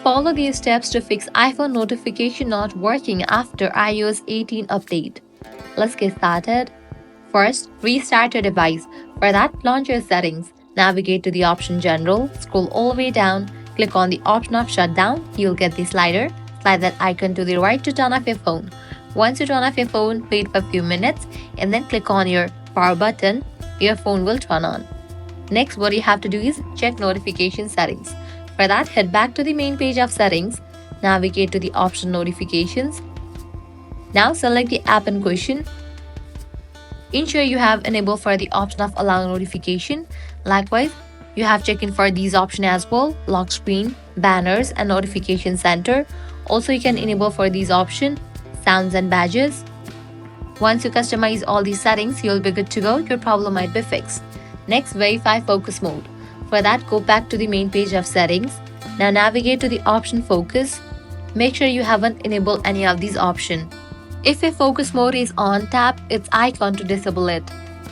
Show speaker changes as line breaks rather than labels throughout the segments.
Follow these steps to fix iPhone notification not working after iOS 18 update. Let's get started. First, restart your device. For that, launch your settings. Navigate to the option General, scroll all the way down, click on the option of Shutdown. You'll get the slider. Slide that icon to the right to turn off your phone. Once you turn off your phone, wait for a few minutes and then click on your power button. Your phone will turn on. Next, what you have to do is check notification settings. For that, head back to the main page of settings, navigate to the option Notifications. Now select the app in question. Ensure you have enabled for the option of Allow Notification. Likewise, you have checked in for these options as well: Lock Screen, Banners, and Notification Center. Also, you can enable for these options Sounds and Badges. Once you customize all these settings, you'll be good to go. Your problem might be fixed. Next, verify focus mode. For that, go back to the main page of settings. Now navigate to the option Focus. Make sure you haven't enabled any of these options. If your focus mode is on, tap its icon to disable it.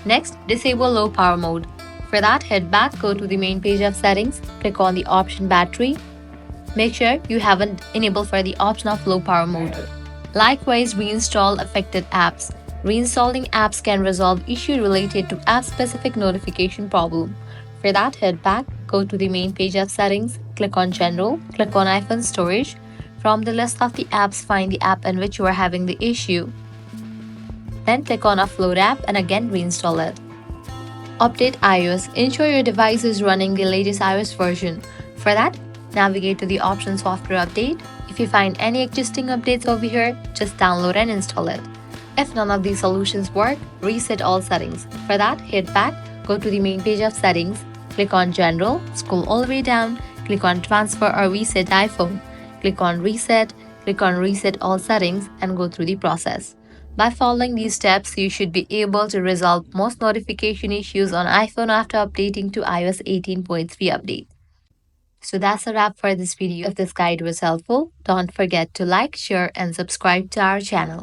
Next, disable low power mode. For that, head back, go to the main page of settings, click on the option Battery. Make sure you haven't enabled for the option of low power mode. Likewise, reinstall affected apps. Reinstalling apps can resolve issues related to app-specific notification problem. For that, head back, go to the main page of settings, click on General, click on iPhone Storage. From the list of the apps, find the app in which you are having the issue. Then click on Offload app and again reinstall it. Update iOS. Ensure your device is running the latest iOS version. For that, navigate to the option Software Update. If you find any existing updates over here, just download and install it. If none of these solutions work, reset all settings. For that, head back, go to the main page of settings, click on General, scroll all the way down, click on Transfer or Reset iPhone. Click on Reset all settings and go through the process. By following these steps, you should be able to resolve most notification issues on iPhone after updating to iOS 18.3 update. So that's a wrap for this video. If this guide was helpful, don't forget to like, share, and subscribe to our channel.